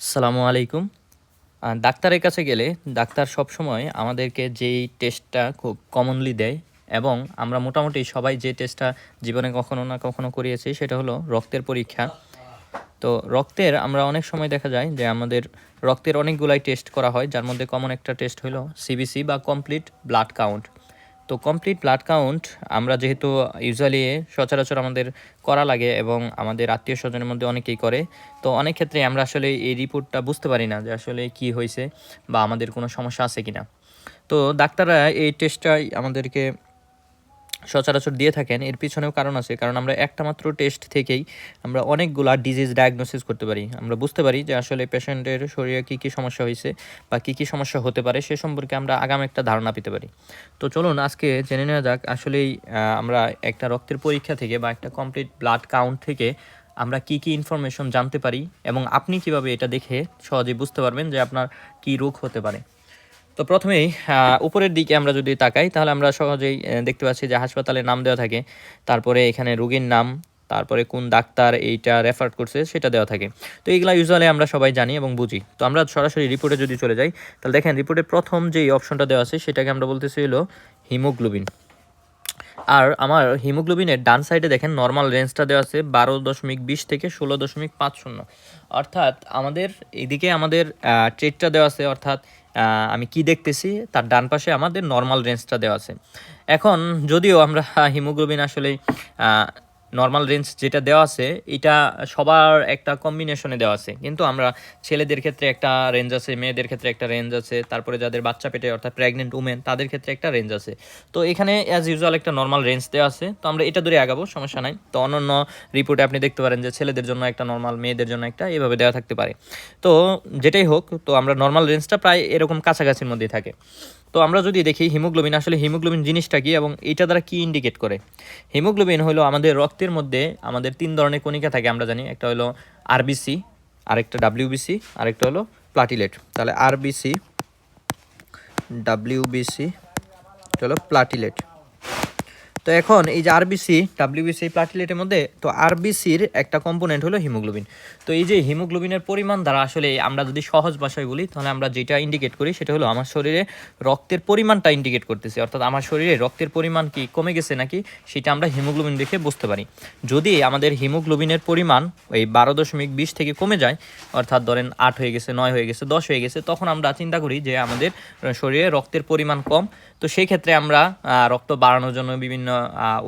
আসসালামু আলাইকুম। ডাক্তারের কাছে গেলে ডাক্তার সবসময় আমাদেরকে যেই টেস্টটা খুব কমনলি দেয় এবং আমরা মোটামুটি সবাই যে টেস্টটা জীবনে কখনো না কখনো করিয়েছি সেটা হলো রক্তের পরীক্ষা। তো রক্তের আমরা অনেক সময় দেখা যায় যে আমাদের রক্তের অনেকগুলাই টেস্ট করা হয়, যার মধ্যে কমন একটা টেস্ট হলো সিবিসি বা কমপ্লিট ব্লাড কাউন্ট। তো কমপ্লিট ব্লাড কাউন্ট আমরা যেহেতু ইউজুয়ালি সচরাচর আমাদের করা লাগে এবং আমাদের আত্মীয় স্বজনের মধ্যে অনেকেই করে, তো অনেক ক্ষেত্রে আমরা আসলে এই রিপোর্টটা বুঝতে পারি না যে আসলে কি হয়েছে বা আমাদের কোনো সমস্যা আছে কিনা। তো ডাক্তাররা এই টেস্টটাই আমাদেরকে সচরাচর দিয়ে থাকেন। এর পিছনেও কারণ আছে, কারণ আমরা একটা মাত্র টেস্ট থেকেই আমরা অনেকগুলা ডিজিজ ডায়াগনোসিস করতে পারি। আমরা বুঝতে পারি যে আসলে পেশেন্টের শরীরে কী কী সমস্যা হয়েছে বা কী কী সমস্যা হতে পারে সে সম্পর্কে আমরা আগাম একটা ধারণা পেতে পারি। তো চলুন আজকে জেনে নেওয়া যাক আসলেই আমরা একটা রক্তের পরীক্ষা থেকে বা একটা কমপ্লিট ব্লাড কাউন্ট থেকে আমরা কী কী ইনফরমেশন জানতে পারি এবং আপনি কিভাবে এটা দেখে সহজেই বুঝতে পারবেন যে আপনার কী রোগ হতে পারে। তো প্রথমেই উপরের দিকে আমরা যদি তাকাই তাহলে আমরা সহজেই দেখতে পাচ্ছি যে হাসপাতালের নাম দেওয়া থাকে, তারপরে এখানে রোগীর নাম, তারপরে কোন ডাক্তার এইটা রেফার করছে সেটা দেওয়া থাকে। তো এইগুলা ইউজুয়ালি আমরা সবাই জানি এবং বুঝি। তো আমরা সরাসরি রিপোর্টে যদি চলে যাই তাহলে দেখেন রিপোর্টের প্রথম যেই অপশনটা দেওয়া আছে সেটাকে আমরা বলতেছি হলো হিমোগ্লোবিন। আর আমার হিমোগ্লোবিনের ডান সাইডে দেখেন নর্মাল রেঞ্জটা দেওয়া আছে 12.20 থেকে 16.50। অর্থাৎ আমাদের এদিকে আমাদের ট্রেডটা দেওয়া আছে, অর্থাৎ আমি কি দেখতেছি তার ডান পাশে আমাদের নর্মাল রেঞ্জটা দেওয়া আছে। এখন যদিও আমরা হিমোগ্লোবিন আসলে নর্মাল রেঞ্জ যেটা দেওয়া আছে এটা সবার একটা কম্বিনেশনে দেওয়া আছে, কিন্তু আমরা ছেলেদের ক্ষেত্রে একটা রেঞ্জ আছে, মেয়েদের ক্ষেত্রে একটা রেঞ্জ আছে, তারপরে যাদের বাচ্চা পেটে অর্থাৎ প্রেগনেন্ট উমেন তাদের ক্ষেত্রে একটা রেঞ্জ আছে। তো এখানে অ্যাজ ইউজুয়াল একটা নর্মাল রেঞ্জ দেওয়া আছে, তো আমরা এটা ধরে আগাবো, সমস্যা নাই। তো অন্যান্য রিপোর্টে আপনি দেখতে পারেন যে ছেলেদের জন্য একটা নর্মাল, মেয়েদের জন্য একটা, এভাবে দেওয়া থাকতে পারে। তো যেটাই হোক, তো আমরা নর্মাল রেঞ্জটা প্রায় এরকম কাছাকাছির মধ্যেই থাকে। তো আমরা যদি দেখি হিমোগ্লোবিন, আসলে হিমোগ্লোবিন জিনিসটা কি এবং এটা দ্বারা কি ইন্ডিকেট করে। হিমোগ্লোবিন হলো আমাদের রক্তের মধ্যে আমাদের তিন ধরনের কণিকা থাকে আমরা জানি, একটা হলো আরবিসি, আরেকটা ডাব্লিউবিসি, আরেকটা হলো প্লাটিলেট। তাহলে আরবিসি, ডাব্লিউবিসি, এটা হলো প্লাটিলেট। তো এখন এই যে আরবিসি, ডাব্লিউবিসি, প্লাটিলেটের মধ্যে তো আরবিসির একটা কম্পোনেন্ট হলো হিমোগ্লোবিন। তো এই যে হিমোগ্লোবিনের পরিমাণ দ্বারা আসলে আমরা যদি সহজ ভাষায় বলি তাহলে আমরা যেটা ইন্ডিকেট করি সেটা হলো আমার শরীরে রক্তের পরিমাণটা ইন্ডিকেট করতেছি, অর্থাৎ আমার শরীরে রক্তের পরিমাণ কি কমে গেছে নাকি সেটা আমরা হিমোগ্লোবিন দেখে বুঝতে পারি। যদি আমাদের হিমোগ্লোবিনের পরিমাণ ওই 12.20 থেকে কমে যায়, অর্থাৎ ধরেন 8 হয়ে গেছে, 9 হয়ে গেছে, 10 হয়ে গেছে, তখন আমরা চিন্তা করি যে আমাদের শরীরে রক্তের পরিমাণ কম। তো সেই ক্ষেত্রে আমরা রক্ত বাড়ানোর জন্য বিভিন্ন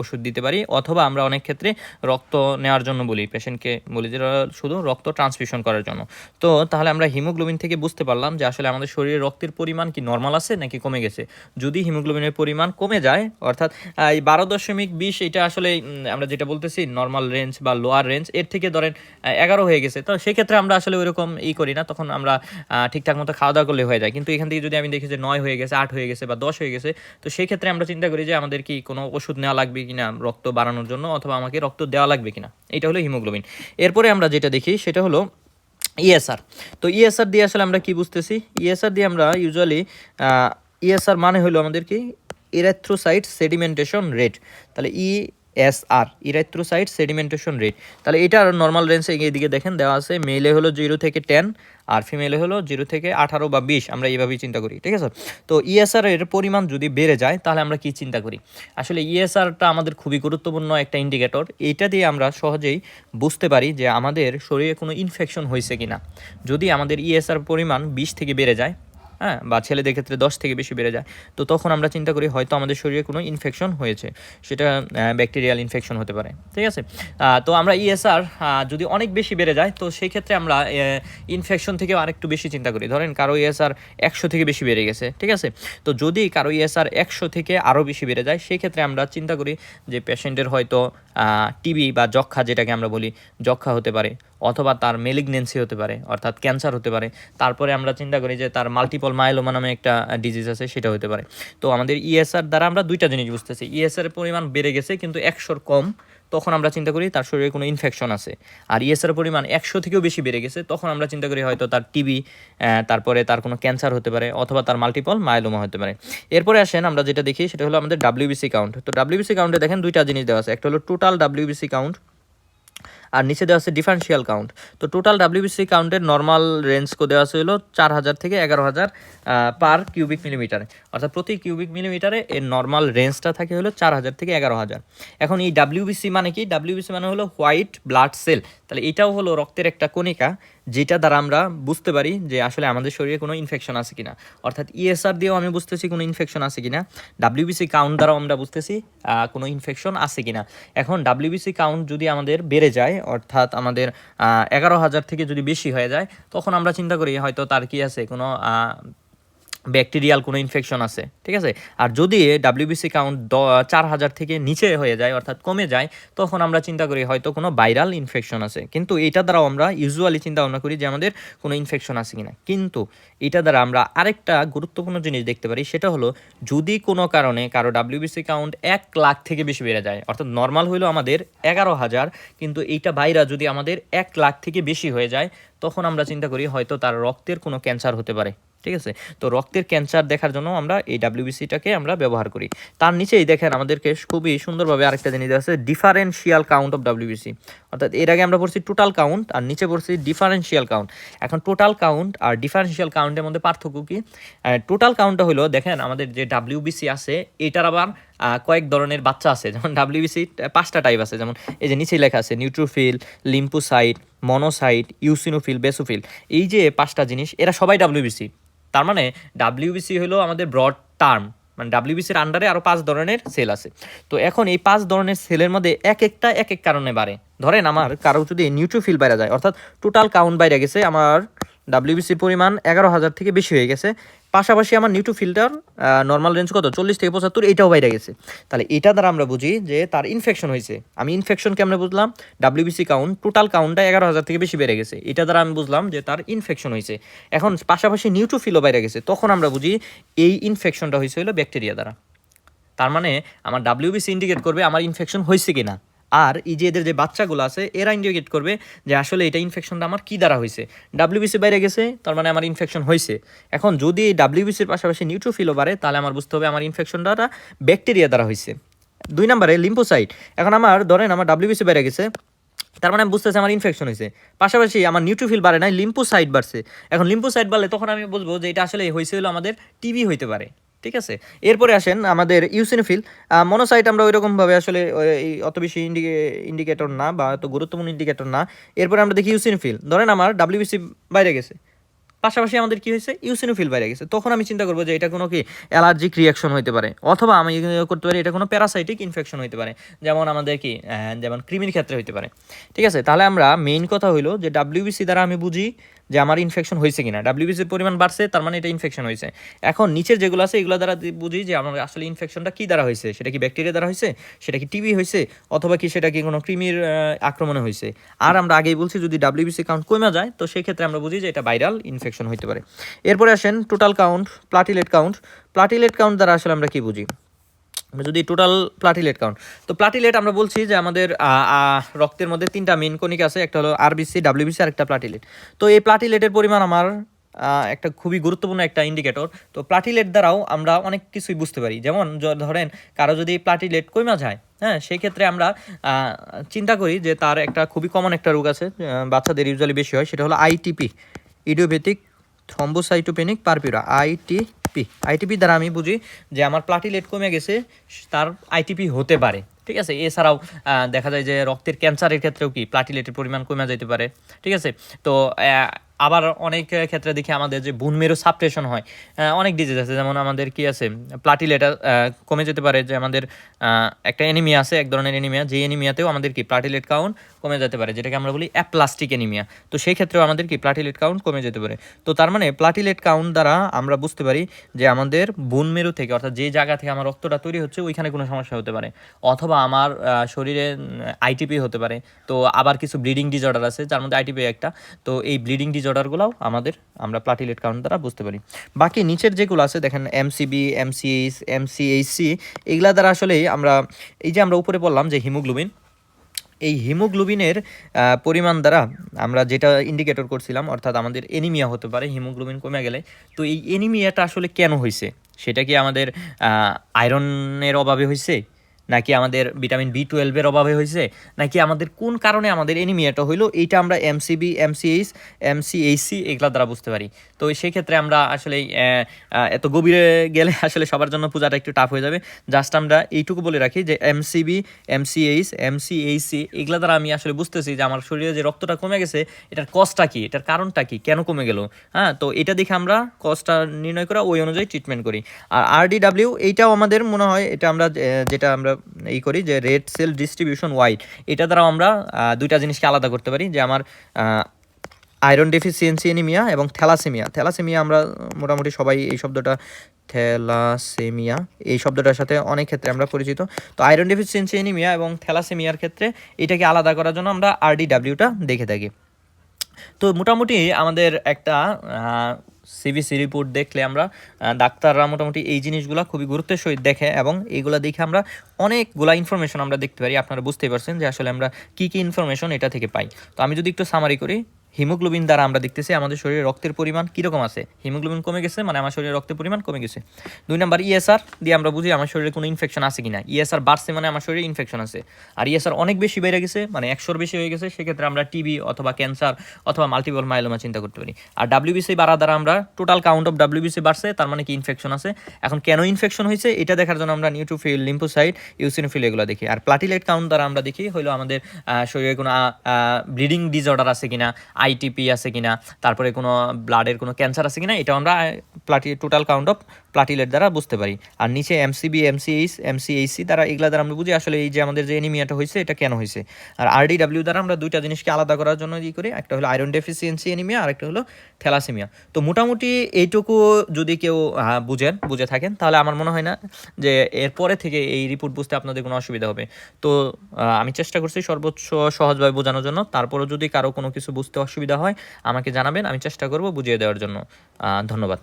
ওষুধ দিতে পারি, অথবা আমরা অনেক ক্ষেত্রে রক্ত নেওয়ার জন্য বলি, পেশেন্টকে বলি যে শুধু রক্ত ট্রান্সফিউশন করার জন্য। তো তাহলে আমরা হিমোগ্লোবিন থেকে বুঝতে পারলাম যে আসলে আমাদের শরীরে রক্তের পরিমাণ কি নর্মাল আছে নাকি কমে গেছে। যদি হিমোগ্লোবিনের পরিমাণ কমে যায়, অর্থাৎ এই 12.20, এটা আসলে আমরা যেটা বলতেছি নর্মাল রেঞ্জ বা লোয়ার রেঞ্জ, এর থেকে ধরেন 11 হয়ে গেছে, তো সেক্ষেত্রে আমরা আসলে ওইরকম করি না, তখন আমরা ঠিকঠাক মতো খাওয়া দাওয়া করলে হয়ে যায়। কিন্তু এখান থেকে যদি আমি দেখি যে 9 হয়ে গেছে, 8 হয়ে গেছে বা 10 হয়ে গেছে, তো সেই ক্ষেত্রে আমরা চিন্তা করি যে আমাদের কি কোনো ওষুধ নেওয়া লাগবে কিনা রক্ত বাড়ানোর জন্য, অথবা আমাকে রক্ত দেওয়া লাগবে কিনা। এটা হলো হিমোগ্লোবিন। এরপরে আমরা যেটা দেখি সেটা হলো ইএসআর। তো ইএসআর দিয়ে আসলে আমরা কি বুঝতেছি, ইএসআর দিয়ে আমরা ইউজুয়ালি ইএসআর মানে হলো আমাদের কি ইরেথ্রোসাইট সেডিমেন্টেশন রেট। তাহলে ইএসআর, ইরেথ্রোসাইট সেডিমেন্টেশন রেট। তাহলে এটার নর্মাল রেঞ্জে এদিকে দেখেন দেওয়া আছে, মেলে হলো 0 থেকে 10 আর ফিমেলে হলো 0 থেকে 18 বা 20, আমরা এইভাবেই চিন্তা করি, ঠিক আছে। তো ইএসআর এর পরিমাণ যদি বেড়ে যায় তাহলে আমরা কি চিন্তা করি, আসলে ইএসআরটা আমাদের খুবই গুরুত্বপূর্ণ একটা ইন্ডিকেটর। এইটা দিয়ে আমরা সহজেই বুঝতে পারি যে আমাদের শরীরে কোনো ইনফেকশন হয়েছে কিনা। যদি আমাদের ইএসআর পরিমাণ 20 থেকে বেড়ে যায়, হ্যাঁ, বা ছেলেদের ক্ষেত্রে 10 থেকে বেশি বেড়ে যায়, তো তখন আমরা চিন্তা করি হয়তো আমাদের শরীরে কোনো ইনফেকশন হয়েছে, সেটা ব্যাকটেরিয়াল ইনফেকশন হতে পারে, ঠিক আছে। তো আমরা ইএসআর যদি অনেক বেশি বেড়ে যায় তো সেই ক্ষেত্রে আমরা ইনফেকশন থেকেও আরেকটু বেশি চিন্তা করি। ধরেন কারো ইএসআর 100 থেকে বেশি বেড়ে গেছে, ঠিক আছে। তো যদি কারো ইএসআর 100 থেকে আরও বেশি বেড়ে যায় সেই ক্ষেত্রে আমরা চিন্তা করি যে পেশেন্টের হয়তো টিবি বা যক্ষা, যেটাকে আমরা বলি যক্ষা হতে পারে, অথবা তার মেলিগনেন্সি হতে পারে, অর্থাৎ ক্যান্সার হতে পারে। তারপরে আমরা চিন্তা করি যে তার মাল্টিপল মাইলোমা নামে একটা ডিজিজ আছে, সেটা হতে পারে। তো আমাদের ইএসআর দ্বারা আমরা দুইটা জিনিস বুঝতেছি, ইএসআর পরিমাণ বেড়ে গেছে কিন্তু 100-র কম, তখন আমরা চিন্তা করি তার শরীরে কোনো ইনফেকশন আছে। আর ইএসআর পরিমাণ 100 থেকেও বেশি বেড়ে গেছে, তখন আমরা চিন্তা করি হয়তো তার টিবি, তারপরে তার কোনো ক্যান্সার হতে পারে, অথবা তার মাল্টিপল মাইলোমা হতে পারে। এরপরে আসেন আমরা যেটা দেখি সেটা হলো আমাদের ডাব্লিউবিসি কাউন্ট। তো ডাব্লিউবিসি কাউন্টে দেখেন দুইটা জিনিস দেওয়া আছে, একটা হলো টোটাল ডাব্লিউবিসি কাউন্ট, আর নিচে দেওয়া আছে ডিফারেন্সিয়াল কাউন্ট। তো টোটাল ডাব্লিউবিসি কাউন্টের নর্মাল রেঞ্জ দেওয়া আছে হলো 4000 থেকে 11000 পার কিউবিক মিলিমিটারে, অর্থাৎ প্রতি কিউবিক মিলিমিটারে এর নর্মাল রেঞ্জটা থাকে হলো 4000 থেকে 11000। এখন এই ডাব্লিউবিসি মানে কি? ডাব্লিউবিসি মানে হলো হোয়াইট ব্লাড সেল। তাহলে এটাও হলো রক্তের একটা কণিকা, যেটা দ্বারা আমরা বুঝতে পারি যে আসলে আমাদের শরীরে কোনো ইনফেকশন আছে কিনা। অর্থাৎ ইএসআর দিয়েও আমি বুঝতেছি কোনো ইনফেকশন আছে কিনা, ডাব্লিউবিসি কাউন্ট দ্বারাও আমরা বুঝতেছি কোনো ইনফেকশন আছে কিনা। এখন ডাব্লিউবিসি কাউন্ট যদি আমাদের বেড়ে যায়, অর্থাৎ আমাদের 11000 থেকে যদি বেশি হয়ে যায়, তখন আমরা চিন্তা করি হয়তো তার কি আছে, কোনো ব্যাকটেরিয়াল কোনো ইনফেকশন আছে, ঠিক আছে। আর যদি ডাব্লিউবিসি কাউন্ট 4000 থেকে নিচে হয়ে যায়, অর্থাৎ কমে যায়, তখন আমরা চিন্তা করি হয়তো কোনো ভাইরাল ইনফেকশন আছে। কিন্তু এটা দ্বারাও আমরা ইউজুয়ালি চিন্তা ভাবনা করি যে আমাদের কোনো ইনফেকশন আছে কিনা। কিন্তু এটা দ্বারা আমরা আরেকটা গুরুত্বপূর্ণ জিনিস দেখতে পারি, সেটা হলো যদি কোনো কারণে কারো ডাব্লিউবিসি কাউন্ট 1 লাখ থেকে বেশি বেড়ে যায়, অর্থাৎ নর্মাল হইলো আমাদের 11000, কিন্তু এইটা বাইরা যদি আমাদের 1 লাখ থেকে বেশি হয়ে যায়, তখন আমরা চিন্তা করি হয়তো তার রক্তের কোনো ক্যান্সার হতে পারে, ঠিক আছে। তো রক্তের ক্যান্সার দেখার জন্য আমরা এই ডাব্লিউবিসিটাকে আমরা ব্যবহার করি। তার নিচেই দেখেন আমাদেরকে খুবই সুন্দরভাবে আরেকটা জিনিস আছে, ডিফারেন্সিয়াল কাউন্ট অফ ডাব্লিউবিসি। অর্থাৎ এর আগে আমরা পড়ছি টোটাল কাউন্ট, আর নিচে পড়ছি ডিফারেন্সিয়াল কাউন্ট। এখন টোটাল কাউন্ট আর ডিফারেন্সিয়াল কাউন্টের মধ্যে পার্থক্য কি? টোটাল কাউন্টটা হলো, দেখেন আমাদের যে ডাব্লিউবিসি আছে এটার আবার কয়েক ধরনের বাচ্চা আছে। যেমন ডাব্লিউবিসি 5টা টাইপ আছে, যেমন এই যে নিচে লেখা আছে neutrophil, lymphocyte, monocyte, eosinophil, basophil. এই যে 5টা জিনিস, এরা সবাই ডাব্লিউবিসি। তার মানে ডাব্লিউবিসি হলো আমাদের ব্রড টার্ম, মানে ডাব্লিউবিসির আন্ডারে আরও 5 ধরনের সেল আছে। তো এখন এই 5 ধরনের সেলের মধ্যে এক একটা এক এক কারণে বাড়ে। ধরেন আমার কারো যদি নিউট্রোফিল বাইরে যায়, অর্থাৎ টোটাল কাউন্ট বাইরে গেছে, আমার ডাব্লিউবিসির পরিমাণ 11000 থেকে বেশি হয়ে গেছে, পাশাপাশি আমার নিউট্রোফিলটার নর্মাল রেঞ্জ কত 40 থেকে 75, এটাও বাইরে গেছে, তাহলে এটা দ্বারা আমরা বুঝি যে তার ইনফেকশন হয়েছে। আমি ইনফেকশন কেমনে বুঝলাম? ডাব্লিউবিসি কাউন্ট টোটাল কাউন্টটা 11000 থেকে বেশি বেড়ে গেছে, এটা দ্বারা আমি বুঝলাম যে তার ইনফেকশন হয়েছে। এখন পাশাপাশি নিউট্রোফিলও বাইরে গেছে, তখন আমরা বুঝি এই ইনফেকশনটা হয়েছে হলো ব্যাকটেরিয়া দ্বারা। তার মানে আমার ডাব্লিউবিসি ইন্ডিকেট করবে আমার ইনফেকশন হয়েছে কিনা। আর এই যে এদের যে বাচ্চাগুলো আছে এরা ইন্ডিকেট করবে যে আসলে এটা ইনফেকশনটা আমার কী দ্বারা হয়েছে। ডাব্লিউবিসি বাইরে গেছে, তার মানে আমার ইনফেকশন হয়েছে। এখন যদি ডাব্লিউবিসির পাশাপাশি নিউট্রোফিলও বাড়ে, তাহলে আমার বুঝতে হবে আমার ইনফেকশনটা ব্যাকটেরিয়া দ্বারা হয়েছে। 2 নম্বরে লিম্ফোসাইট। এখন আমার ধরেন আমার ডাব্লিউবিসি বাইরে গেছে, তার মানে আমি বুঝতেছি আমার ইনফেকশন হয়েছে, পাশাপাশি আমার নিউট্রোফিল বাড়ে নাই, লিম্ফোসাইট বাড়ছে। এখন লিম্ফোসাইট বাড়লে তখন আমি বুঝবো যে এটা আসলে হয়েছে হলো আমাদের টিবি হইতে পারে, ঠিক আছে। এরপরে আসেন আমাদের ইউসিনোফিল। মনোসাইট আমরা ওইরকমভাবে আসলে অত বেশি ইন্ডিকেটর না, বা অত গুরুত্বপূর্ণ ইন্ডিকেটর না। এরপরে আমরা দেখি ইউসিনোফিল। ধরেন আমার ডাব্লিউবিসি বাইরে গেছে, পাশাপাশি আমাদের কি হয়েছে, ইউসিনোফিল বাইরে গেছে, তখন আমি চিন্তা করবো যে এটা কোনো কি অ্যালার্জিক রিয়াকশন হতে পারে, অথবা আমি করতে পারি এটা কোনো প্যারাসাইটিক ইনফেকশন হতে পারে, যেমন আমাদের কি যেমন কৃমির ক্ষেত্রে হতে পারে, ঠিক আছে। তাহলে আমরা মেইন কথা হইলো যে ডাব্লিউবিসি দ্বারা আমি বুঝি যে আমার ইনফেকশন হয়েছে কিনা। ডাব্লিউবিসির পরিমাণ বাড়ছে, তার মানে এটা ইনফেকশন হয়েছে। এখন নিচের যেগুলো আছে এগুলো দ্বারা বুঝি যে আমার আসলে ইনফেকশনটা কী দ্বারা হয়েছে, সেটা কি ব্যাকটেরিয়া দ্বারা হয়েছে, সেটা কি টিবি হয়েছে, অথবা কি সেটা কি কোনো কৃমির আক্রমণে হয়েছে। আর আমরা আগেই বলছি যদি ডাব্লিউবিসি কাউন্ট কমে যায়, তো সেই ক্ষেত্রে আমরা বুঝি যে এটা ভাইরাল ইনফেকশন হতে পারে। এরপরে আসেন total count, platelet count. Platelet count দ্বারা আসলে আমরা কি বুঝি? যদি টোটাল প্লাটিলেট কাউন্ট, তো প্লাটিলেট আমরা বলছি যে আমাদের রক্তের মধ্যে 3টা মেইন কণিকা আছে, একটা হলো আরবিসি, ডাব্লিউবিসি, আর একটা প্লাটিলেট। তো এই প্লাটিলেটের পরিমাণ আমার একটা খুবই গুরুত্বপূর্ণ একটা ইন্ডিকেটর। তো প্লাটিলেট দ্বারাও আমরা অনেক কিছুই বুঝতে পারি, যেমন ধরেন কারো যদি প্লাটিলেট কমে যায়, হ্যাঁ, সেই ক্ষেত্রে আমরা চিন্তা করি যে তার একটা খুবই কমন একটা রোগ আছে, বাচ্চাদের ইউজুয়ালি বেশি হয়, সেটা হলো ITP, idiopathic thrombocytopenic purpura, ITP দ্বারা আমি বুঝি যে আমার প্লাটিলেট কমে গেছে, তার আইটিপি হতে পারে, ঠিক আছে। এছাড়াও দেখা যায় যে রক্তের ক্যান্সারের ক্ষেত্রেও কি প্লাটিলেটের পরিমাণ কমে যেতে পারে, ঠিক আছে। তো আবার অনেক ক্ষেত্রে দেখি আমাদের যে বোন মেরু সাপ্রেশন হয়, অনেক ডিজিজ আছে, যেমন আমাদের কি আছে প্লাটিলেট কমে যেতে পারে, যে আমাদের একটা এনিমিয়া আছে, এক ধরনের এনিমিয়া, যে এনিমিয়াতেও আমাদের কি প্লাটিলেট কাউন্ট কমে যেতে পারে, যেটাকে আমরা বলি অ্যাপ্লাস্টিক এনিমিয়া। তো সেই ক্ষেত্রেও আমাদের কি প্লাটিলেট কাউন্ট কমে যেতে পারে। তো তার মানে প্লাটিলেট কাউন্ট দ্বারা আমরা বুঝতে পারি যে আমাদের বোন মেরু থেকে, অর্থাৎ যে জায়গা থেকে আমার রক্তটা তৈরি হচ্ছে ওইখানে কোনো সমস্যা হতে পারে, অথবা আমার শরীরে আইটিপি হতে পারে। তো আবার কিছু ব্লিডিং ডিজঅর্ডার আছে, যার মধ্যে আইটিপি একটা। তো এই ব্লিডিং ডিজঅর্ডারগুলোও আমরা প্লাটিলেট কাউন্ট দ্বারা বুঝতে পারি। বাকি নিচের যেগুলো আছে দেখেন এমসিবি, এমসিএইচ, এমসিএইচসি, এগুলা দ্বারা আসলে আমরা এই যে আমরা উপরে বললাম যে হিমোগ্লোবিন, এই হিমোগ্লোবিনের পরিমাণ দ্বারা আমরা যেটা ইন্ডিকেটর করছিলাম, অর্থাৎ আমাদের এনিমিয়া হতে পারে হিমোগ্লোবিন কমে গেলে। তো এই এনিমিয়াটা আসলে কেন হয়েছে? সেটা কি আমাদের আয়রনের অভাবে হয়েছে, নাকি আমাদের ভিটামিন B12 অভাবে হয়েছে, নাকি আমাদের কোন কারণে আমাদের এনিমিয়াটা হইলো, এইটা আমরা এমসিবি, এমসিএইচ, এমসিএইচসি এগুলা দ্বারা বুঝতে পারি। তো সেই ক্ষেত্রে আমরা আসলে এত গভীরে গেলে আসলে সবার জন্য পূজাটা একটু টাফ হয়ে যাবে। জাস্ট আমরা এইটুকু বলে রাখি যে এমসিবি, এমসিএইচ, এমসিএইচসি এগুলা দ্বারা আমি আসলে বুঝতেছি যে আমার শরীরে যে রক্তটা কমে গেছে এটার কজটা কি, এটার কারণটা কি, কেন কমে গেল। হ্যাঁ, তো এটা দেখে আমরা কজটা নির্ণয় করা ওই অনুযায়ী ট্রিটমেন্ট করি। আর RDW এইটাও আমাদের মনে হয় এটা আমরা যেটা আমরা এই করি যে রেড সেল ডিস্ট্রিবিউশন ওয়াইড, এটা দ্বারাও আমরা দুইটা জিনিসকে আলাদা করতে পারি যে আমার আয়রন ডেফিসিয়েন্সি এনিমিয়া এবং থ্যালাসেমিয়া। থ্যালাসেমিয়া আমরা মোটামুটি সবাই এই শব্দটা, থ্যালাসেমিয়া এই শব্দটার সাথে অনেক ক্ষেত্রে আমরা পরিচিত। তো আয়রন ডেফিসিয়েন্সি এনিমিয়া এবং থ্যালাসেমিয়ার ক্ষেত্রে এটাকে আলাদা করার জন্য আমরা RDWটা দেখে থাকি। তো মোটামুটি আমাদের একটা সিবিসি রিপোর্ট দেখলে আমরা ডাক্তাররা মোটামুটি এই জিনিসগুলো খুবই গুরুত্বের সহিত দেখে এবং এইগুলো দেখে আমরা অনেকগুলা ইনফরমেশন আমরা দেখতে পারি। আপনারা বুঝতেই পারছেন যে আসলে আমরা কী কী ইনফরমেশন এটা থেকে পাই। তো আমি যদি একটু সামারি করি, হিমোগ্লোবিন দ্বারা আমরা দেখতেছি আমাদের শরীরে রক্তের পরিমাণ কীরকম আছে। হিমোগ্লোবিন কমে গেছে মানে আমার শরীরে রক্তের পরিমাণ কমে গেছে। 2 নাম্বার ESR দিয়ে আমরা বুঝি আমার শরীরে কোনো ইনফেকশন আছে কিনা। ESR বাড়ছে মানে আমার শরীরে ইনফেকশন আছে। আর ESR অনেক বেশি বেড়ে গেছে মানে 100-র বেশি হয়ে গেছে, সেক্ষেত্রে আমরা টিবি অথবা ক্যান্সার অথবা মাল্টিপল মাইলোমা চিন্তা করতে পারি। আর WBC বাড়া দ্বারা আমরা টোটাল কাউন্ট অফ WBC বাড়ছে, তার মানে কি ইনফেকশন আছে। এখন কেন ইনফেকশন হয়েছে এটা দেখার জন্য আমরা নিউট্রোফিল, লিম্ফোসাইট, ইউসিনোফিল এগুলো দেখি। আর প্লাটিলেট কাউন্ট দ্বারা আমরা দেখি হলো আমাদের শরীরে কোনো ব্লিডিং ডিসঅর্ডার আছে কিনা, ITP আছে কিনা, তারপরে কোনো ব্লাডের কোনো ক্যান্সার আছে কিনা, এটা আমরা টোটাল কাউন্ট অফ প্লাটিলেট দ্বারা বুঝতে পারি। আর নিচে এমসিবি, এমসিএইচ, এমসিএইচসি দ্বারা এগুলা দ্বারা আমরা বুঝি আসলে এই যে আমাদের যে এনিমিয়াটা হয়েছে এটা কেন হয়েছে। আর RDW দ্বারা আমরা দুইটা জিনিসকে আলাদা করার জন্য কি করি, একটা হলো আয়রন ডেফিসিয়েন্সি এনিমিয়া আর একটা হলো থ্যালাসেমিয়া। তো মোটামুটি এইটুকু যদি কেউ বুঝে থাকেন তাহলে আমার মনে হয় না যে এরপরে থেকে এই রিপোর্ট বুঝতে আপনাদের কোনো অসুবিধা হবে। তো আমি চেষ্টা করছি সর্বোচ্চ সহজভাবে বোঝানোর জন্য। তারপরও যদি কারো কোনো কিছু বুঝতে অসুবিধা হয় আমাকে জানাবেন, আমি চেষ্টা করব বুঝিয়ে দেওয়ার জন্য। ধন্যবাদ।